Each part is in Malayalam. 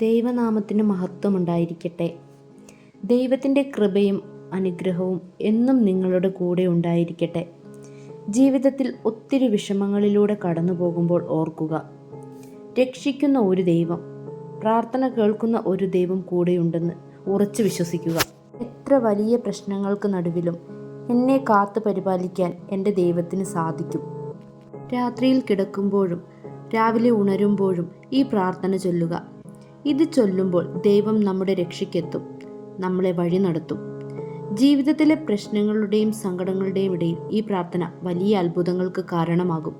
ദൈവനാമത്തിന് മഹത്വമുണ്ടായിരിക്കട്ടെ. ദൈവത്തിൻ്റെ കൃപയും അനുഗ്രഹവും എന്നും നിങ്ങളുടെ കൂടെ ഉണ്ടായിരിക്കട്ടെ. ജീവിതത്തിൽ ഒത്തിരി വിഷമങ്ങളിലൂടെ കടന്നു പോകുമ്പോൾ ഓർക്കുക, രക്ഷിക്കുന്ന ഒരു ദൈവം, പ്രാർത്ഥന കേൾക്കുന്ന ഒരു ദൈവം കൂടെയുണ്ടെന്ന് ഉറച്ചു വിശ്വസിക്കുക. എത്ര വലിയ പ്രശ്നങ്ങൾക്ക് നടുവിലും എന്നെ കാത്തു പരിപാലിക്കാൻ എൻ്റെ ദൈവത്തിന് സാധിക്കും. രാത്രിയിൽ കിടക്കുമ്പോഴും രാവിലെ ഉണരുമ്പോഴും ഈ പ്രാർത്ഥന ചൊല്ലുക. ഇത് ചൊല്ലുമ്പോൾ ദൈവം നമ്മുടെ രക്ഷയ്ക്കെത്തും, നമ്മളെ വഴി നടത്തും. ജീവിതത്തിലെ പ്രശ്നങ്ങളുടെയും സങ്കടങ്ങളുടെയും ഇടയിൽ ഈ പ്രാർത്ഥന വലിയ അത്ഭുതങ്ങൾക്ക് കാരണമാകും.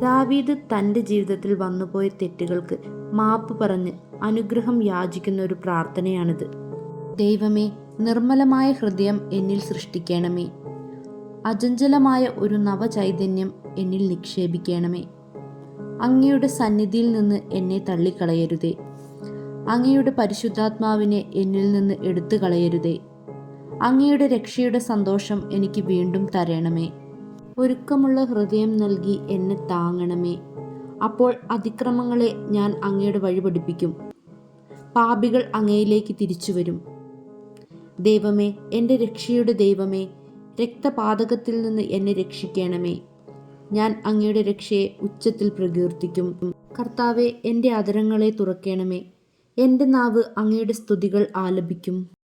ദാവീദ് തൻ്റെ ജീവിതത്തിൽ വന്നുപോയ തെറ്റുകൾക്ക് മാപ്പ് പറഞ്ഞ് അനുഗ്രഹം യാചിക്കുന്ന ഒരു പ്രാർത്ഥനയാണിത്. ദൈവമേ, നിർമ്മലമായ ഹൃദയം എന്നിൽ സൃഷ്ടിക്കണമേ. അചഞ്ചലമായ ഒരു നവചൈതന്യം എന്നിൽ നിക്ഷേപിക്കണമേ. അങ്ങയുടെ സന്നിധിയിൽ നിന്ന് എന്നെ തള്ളിക്കളയരുതേ. അങ്ങയുടെ പരിശുദ്ധാത്മാവിനെ എന്നിൽ നിന്ന് എടുത്തു കളയരുതേ. അങ്ങയുടെ രക്ഷയുടെ സന്തോഷം എനിക്ക് വീണ്ടും തരണമേ. ഒരുക്കമുള്ള ഹൃദയം നൽകി എന്നെ താങ്ങണമേ. അപ്പോൾ അതിക്രമങ്ങളെ ഞാൻ അങ്ങയുടെ വഴി പഠിപ്പിക്കും, പാപികൾ അങ്ങയിലേക്ക് തിരിച്ചു വരും. ദൈവമേ, എൻ്റെ രക്ഷയുടെ ദൈവമേ, രക്തപാതകത്തിൽ നിന്ന് എന്നെ രക്ഷിക്കണമേ. ഞാൻ അങ്ങയുടെ രക്ഷയെ ഉച്ചത്തിൽ പ്രകീർത്തിക്കും. കർത്താവെ, എൻ്റെ അധരങ്ങളെ തുറക്കണമേ. എൻ്റെ നാവ് അങ്ങയുടെ സ്തുതികൾ ആലപിക്കും.